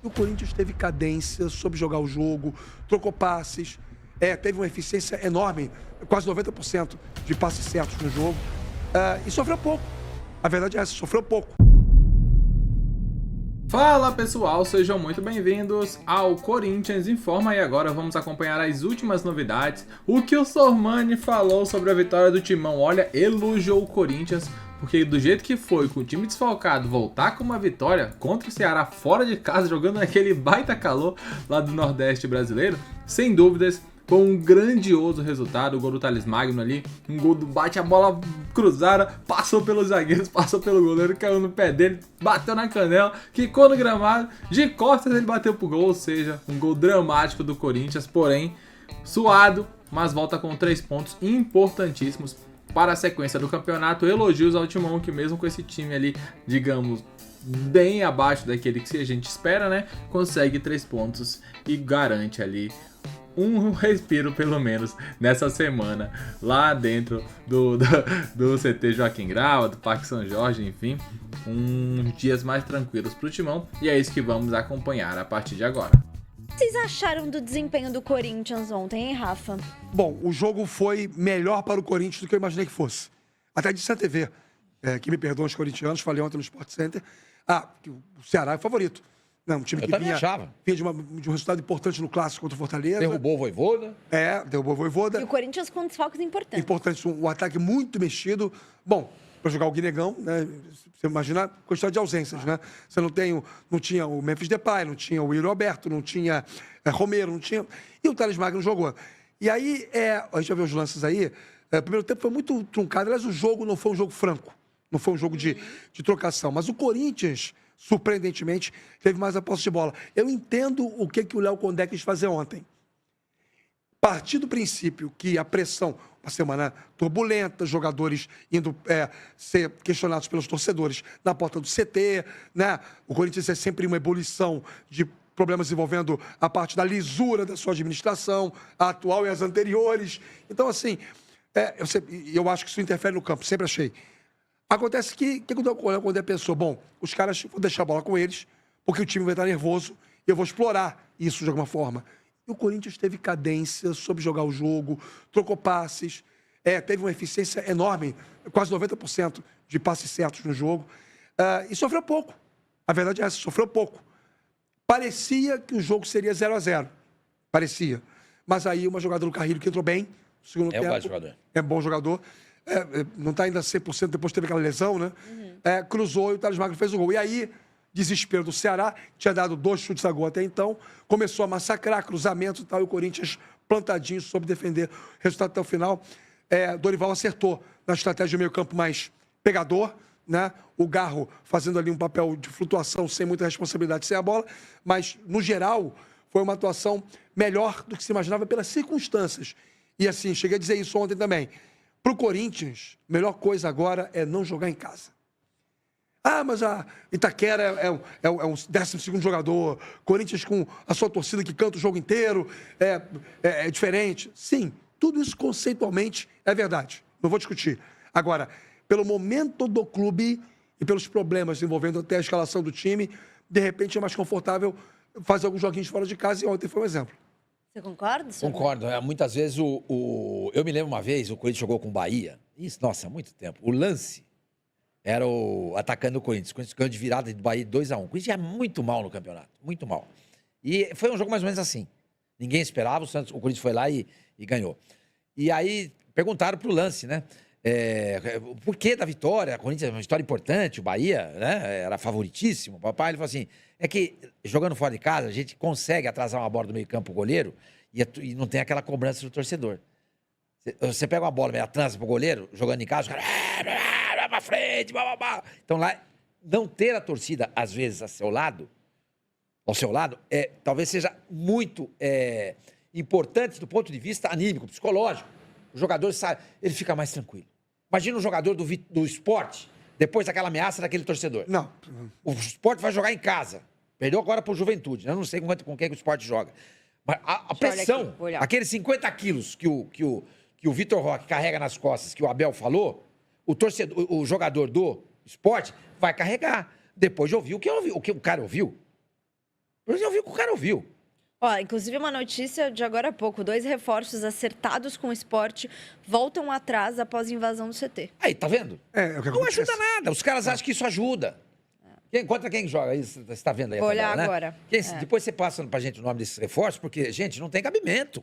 E o Corinthians teve cadência, soube jogar o jogo, trocou passes, teve uma eficiência enorme, quase 90% de passes certos no jogo, e sofreu pouco. A verdade é essa, sofreu pouco. Fala pessoal, sejam muito bem-vindos ao Corinthians Informa e agora vamos acompanhar as últimas novidades. O que o Sormani falou sobre a vitória do Timão, olha, elogiou o Corinthians, porque do jeito que foi, com o time desfalcado, voltar com uma vitória contra o Ceará fora de casa, jogando naquele baita calor lá do Nordeste brasileiro, sem dúvidas, foi um grandioso resultado. O gol do Thales Magno ali, um gol do bate, a bola cruzada, passou pelos zagueiros, passou pelo goleiro, caiu no pé dele, bateu na canela, quicou no gramado, de costas ele bateu pro gol, ou seja, um gol dramático do Corinthians, porém, suado, mas volta com 3 pontos importantíssimos para a sequência do campeonato. Elogios ao Timão, que mesmo com esse time ali, digamos, bem abaixo daquele que a gente espera, né, consegue 3 pontos e garante ali um respiro, pelo menos, nessa semana, lá dentro do CT Joaquim Grau, do Parque São Jorge, enfim, uns dias mais tranquilos pro Timão, e é isso que vamos acompanhar a partir de agora. O que vocês acharam do desempenho do Corinthians ontem, hein, Rafa? Bom, o jogo foi melhor para o Corinthians do que eu imaginei que fosse. Até disse na TV, que me perdoam os corintianos, falei ontem no Sport Center, que o Ceará é o favorito. Não, um time que vinha de um resultado importante no Clássico contra o Fortaleza. Derrubou o Vojvoda. Derrubou o Vojvoda. E o Corinthians com desfalques importantes. Importante, um ataque muito mexido. Bom, para jogar o Guinegão, né? Você imagina a quantidade de ausências, né? Você não tinha o Memphis Depay, não tinha o Yuri Alberto, não tinha Romero, não tinha... E o Thales Magno jogou. E aí, a gente vai ver os lances aí. O primeiro tempo foi muito truncado. Aliás, o jogo não foi um jogo franco. Não foi um jogo de trocação. Mas o Corinthians, surpreendentemente, teve mais a posse de bola. Eu entendo o que o Léo Condé quis fazer ontem. Partir do princípio que a pressão, uma semana turbulenta, jogadores indo ser questionados pelos torcedores na porta do CT, né? O Corinthians é sempre uma ebulição de problemas envolvendo a parte da lisura da sua administração, a atual e as anteriores. Então, assim, eu acho que isso interfere no campo, sempre achei. Acontece que o Léo Condé pensou, bom, os caras, vou deixar a bola com eles, porque o time vai estar nervoso, e eu vou explorar isso de alguma forma. E o Corinthians teve cadência, soube jogar o jogo, trocou passes, teve uma eficiência enorme, quase 90% de passes certos no jogo, e sofreu pouco. A verdade é essa, sofreu pouco. Parecia que o jogo seria 0-0. Parecia. Mas aí uma jogada do Carrilho que entrou bem, no segundo tempo. É um bom jogador. É um bom jogador. Não está ainda 100%, depois teve aquela lesão, né? Cruzou e o Thales Magno fez o gol. E aí, desespero do Ceará, tinha dado 2 chutes a gol até então, começou a massacrar, cruzamento e tal, e o Corinthians plantadinho, soube defender o resultado até o final. Dorival acertou na estratégia do meio-campo mais pegador, né? O Garro fazendo ali um papel de flutuação sem muita responsabilidade sem a bola, mas, no geral, foi uma atuação melhor do que se imaginava pelas circunstâncias. E assim, cheguei a dizer isso ontem também. Para o Corinthians, a melhor coisa agora é não jogar em casa. Mas a Itaquera é um 12º jogador, Corinthians com a sua torcida que canta o jogo inteiro, é diferente. Sim, tudo isso conceitualmente é verdade, não vou discutir. Agora, pelo momento do clube e pelos problemas envolvendo até a escalação do time, de repente é mais confortável fazer alguns joguinhos fora de casa, e ontem foi um exemplo. Você concorda? Concordo. Muitas vezes, eu me lembro uma vez, o Corinthians jogou com o Bahia. Isso, nossa, há muito tempo. O lance era o atacante do Corinthians. O Corinthians ganhou de virada do Bahia 2-1. O Corinthians ia muito mal no campeonato. Muito mal. E foi um jogo mais ou menos assim. Ninguém esperava, o Corinthians foi lá e ganhou. E aí, perguntaram pro lance, né? Por que da vitória? A Corinthians é uma vitória importante, o Bahia, né? Era favoritíssimo. O papai, ele falou assim, é que jogando fora de casa, a gente consegue atrasar uma bola do meio campo pro goleiro e não tem aquela cobrança do torcedor. Você pega uma bola meio trança pro goleiro, jogando em casa, os caras... Vai pra frente, blá, blá, blá. Então lá, não ter a torcida, às vezes, ao seu lado, talvez seja muito importante do ponto de vista anímico, psicológico. O jogador sabe, ele fica mais tranquilo. Imagina um jogador do esporte, depois daquela ameaça daquele torcedor. Não. O esporte vai jogar em casa. Perdeu agora pro Juventude. Eu não sei com quem que o esporte joga. Mas a pressão, aqueles 50 quilos que o Vitor Roque carrega nas costas, que o Abel falou, o jogador do esporte vai carregar. Depois de ouvir o que o cara ouviu. Eu vi o que o cara ouviu. Ó, inclusive uma notícia de agora há pouco. 2 reforços acertados com o esporte voltam atrás após invasão do CT. Aí, tá vendo? É o que Não acontece. ajuda nada. Os caras acham que isso ajuda. Contra quem joga isso? Você tá vendo aí a Vou olhar tabela, né? agora. Depois você passa pra gente o nome desses reforços, porque, gente, não tem cabimento.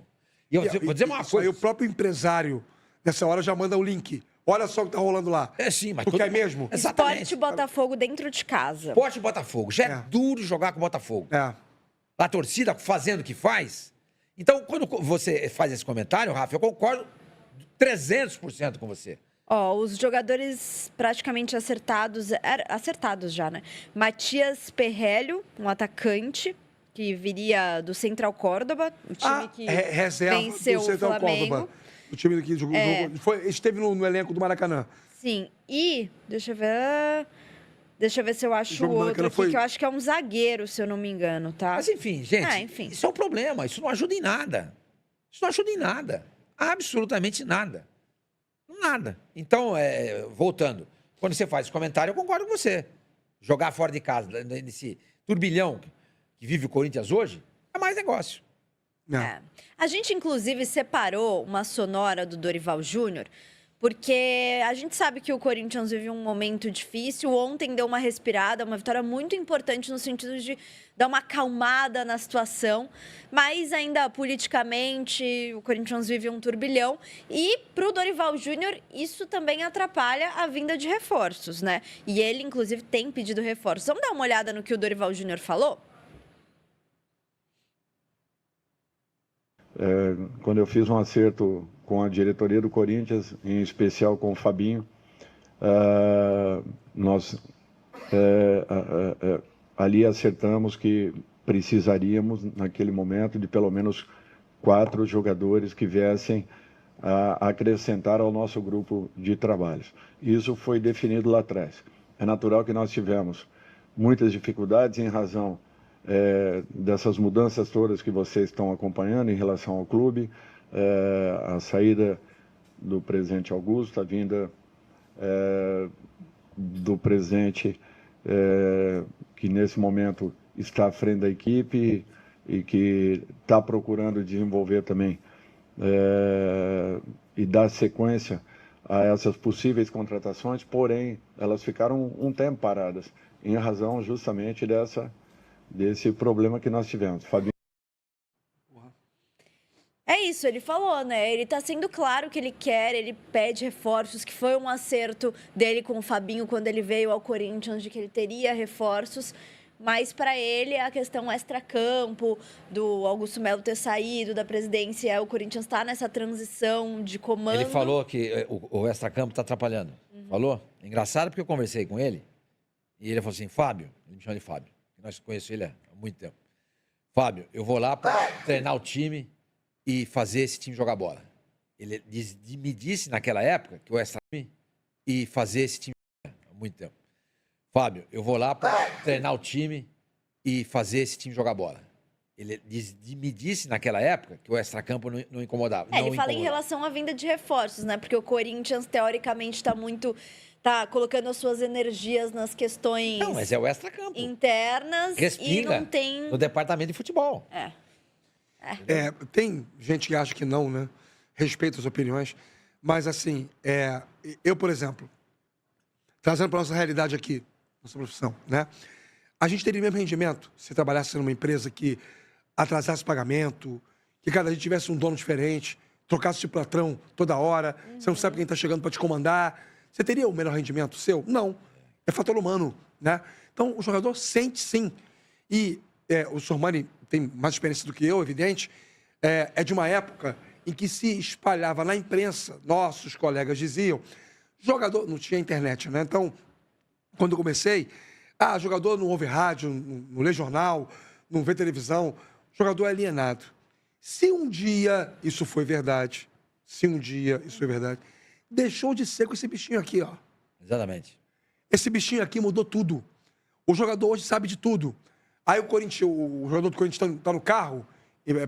E eu vou dizer uma Isso aí, coisa. o próprio empresário, nessa hora, já manda o link. Olha só o que tá rolando lá. É sim, mas... Porque é mesmo? Exatamente. Esporte Botafogo dentro de casa. Esporte e Botafogo. Já é duro jogar com o Botafogo. É. A torcida fazendo o que faz. Então, quando você faz esse comentário, Rafa, eu concordo 300% com você. Ó, os jogadores praticamente acertados já, né? Matias Perrelho, um atacante que viria do Central Córdoba, o time que reserva venceu do o Central Flamengo. Córdoba. O time que jogou. Esteve no elenco do Maracanã. Sim, e deixa eu ver se eu acho jogo do outro Maracanã aqui, foi- que eu acho que é um zagueiro, se eu não me engano, tá? Mas enfim, gente, enfim. isso é um problema. Isso não ajuda em nada. Isso não ajuda em nada. Absolutamente nada. Nada. Então, voltando, quando você faz esse comentário, eu concordo com você. Jogar fora de casa, nesse turbilhão que vive o Corinthians hoje, é mais negócio. É. A gente, inclusive, separou uma sonora do Dorival Júnior, porque a gente sabe que o Corinthians vive um momento difícil. Ontem deu uma respirada, uma vitória muito importante no sentido de dar uma acalmada na situação. Mas ainda politicamente, o Corinthians vive um turbilhão. E para o Dorival Júnior, isso também atrapalha a vinda de reforços, né? E ele, inclusive, tem pedido reforços. Vamos dar uma olhada no que o Dorival Júnior falou? Quando eu fiz um acerto com a diretoria do Corinthians, em especial com o Fabinho, nós ali acertamos que precisaríamos, naquele momento, de pelo menos 4 jogadores que viessem a acrescentar ao nosso grupo de trabalhos. Isso foi definido lá atrás. É natural que nós tivemos muitas dificuldades em razão dessas mudanças todas que vocês estão acompanhando em relação ao clube, a saída do presidente Augusto, a vinda do presidente que nesse momento está à frente da equipe e que está procurando desenvolver também e dar sequência a essas possíveis contratações, porém elas ficaram um tempo paradas em razão justamente desse problema que nós tivemos. Fabinho. É isso, ele falou, né? Ele tá sendo claro que ele quer, ele pede reforços, que foi um acerto dele com o Fabinho quando ele veio ao Corinthians, de que ele teria reforços. Mas para ele, a questão extracampo, do Augusto Melo ter saído da presidência, o Corinthians está nessa transição de comando. Ele falou que o extracampo está atrapalhando. Falou? Engraçado porque eu conversei com ele e ele falou assim, Fábio, ele me chama de Fábio, nós conhecemos ele há muito tempo. Fábio, eu vou lá para treinar o time e fazer esse time jogar bola. Ele me disse naquela época que o extracampo e fazer esse time há muito tempo. Fábio, eu vou lá para treinar o time e fazer esse time jogar bola. Ele me disse naquela época que o extracampo não incomodava. Ele fala em relação à vinda de reforços, né? Porque o Corinthians, teoricamente, tá colocando as suas energias nas questões Não, mas é o extracampo. internas Respinga e não tem... no departamento de futebol. Tem gente que acha que não, né? Respeito as opiniões. Mas, assim, eu, por exemplo, trazendo para nossa realidade aqui, nossa profissão, né? A gente teria o mesmo rendimento se trabalhasse numa empresa que atrasasse pagamento, que cada dia tivesse um dono diferente, trocasse de patrão toda hora, você não sabe quem está chegando para te comandar. Você teria o melhor rendimento seu? Não. É fator humano, né? Então, o jogador sente sim. E o Sormani tem mais experiência do que eu, evidente, é de uma época em que se espalhava na imprensa, nossos colegas diziam, jogador, não tinha internet, né? Então, quando eu comecei, jogador não ouve rádio, não lê jornal, não vê televisão, jogador é alienado. Se um dia isso foi verdade, deixou de ser com esse bichinho aqui, ó. Exatamente. Esse bichinho aqui mudou tudo. O jogador hoje sabe de tudo. Aí o jogador do Corinthians tá no carro,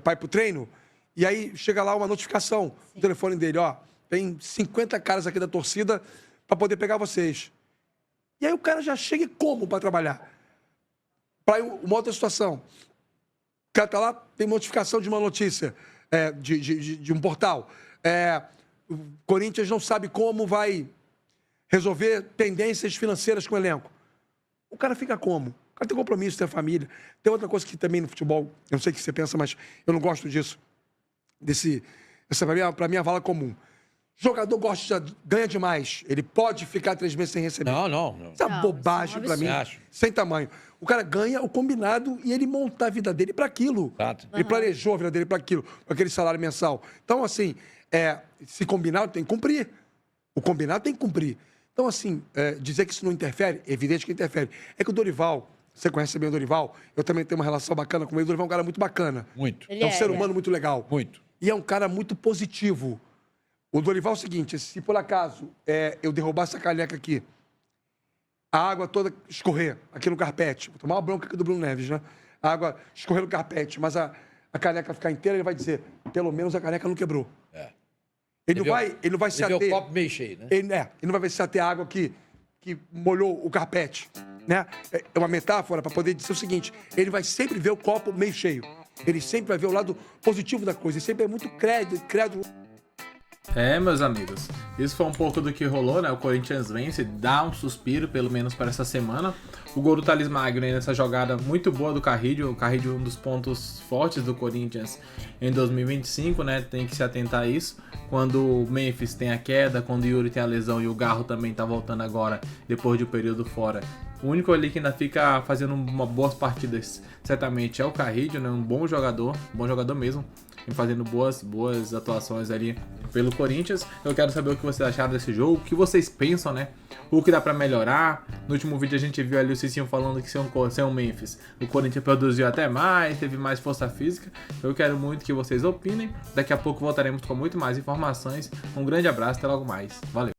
vai pro treino, e aí chega lá uma notificação no telefone dele, ó, tem 50 caras aqui da torcida para poder pegar vocês. E aí o cara já chega como para trabalhar? Para uma outra situação. cara tá lá, tem notificação de uma notícia de um portal. O Corinthians não sabe como vai resolver pendências financeiras com o elenco. O cara fica como? O cara tem compromisso, tem família. Tem outra coisa que também no futebol, eu não sei o que você pensa, mas eu não gosto disso. Essa pra mim é a vala comum. Jogador ganha demais. Ele pode ficar 3 meses sem receber. Não. Isso é Não, bobagem isso é um pra mim, absurdo. sem tamanho. O cara ganha o combinado e ele monta a vida dele pra aquilo. Exato. Ele planejou a vida dele pra aquilo, pra aquele salário mensal. Então, assim, se combinar, tem que cumprir. O combinado tem que cumprir. Então, assim, dizer que isso não interfere, é evidente que interfere. É que o Dorival, você conhece bem o Dorival, eu também tenho uma relação bacana com ele. O Dorival é um cara muito bacana. Muito. Ele É um ser ele humano muito legal. Muito. E é um cara muito positivo. O Dorival é o seguinte, se por acaso eu derrubar essa caneca aqui, a água toda escorrer aqui no carpete, vou tomar uma bronca aqui do Bruno Neves, né? A água escorrer no carpete, mas a caneca ficar inteira, ele vai dizer, pelo menos a caneca não quebrou. Ele não vai se Ele vê ater... o copo meio cheio, né? Ele não vai se ater a água que molhou o carpete, né? É uma metáfora para poder dizer o seguinte, ele vai sempre ver o copo meio cheio. Ele sempre vai ver o lado positivo da coisa. Ele sempre é muito crédulo. Meus amigos, isso foi um pouco do que rolou, né? O Corinthians vence, dá um suspiro, pelo menos para essa semana. O gol do Thales Magno nessa jogada muito boa do Carrillo. O Carrillo é um dos pontos fortes do Corinthians em 2025, né? Tem que se atentar a isso. Quando o Memphis tem a queda, quando o Yuri tem a lesão e o Garro também tá voltando agora, depois de um período fora. O único ali que ainda fica fazendo boas partidas, certamente, é o Carrillo, né? Um bom jogador mesmo, e fazendo boas atuações ali pelo Corinthians. Eu quero saber o que vocês acharam desse jogo, o que vocês pensam, né? O que dá pra melhorar. No último vídeo a gente viu ali o Cicinho falando que sem o Memphis, o Corinthians produziu até mais, teve mais força física. Eu quero muito que vocês opinem. Daqui a pouco voltaremos com muito mais informações. Um grande abraço, até logo mais. Valeu!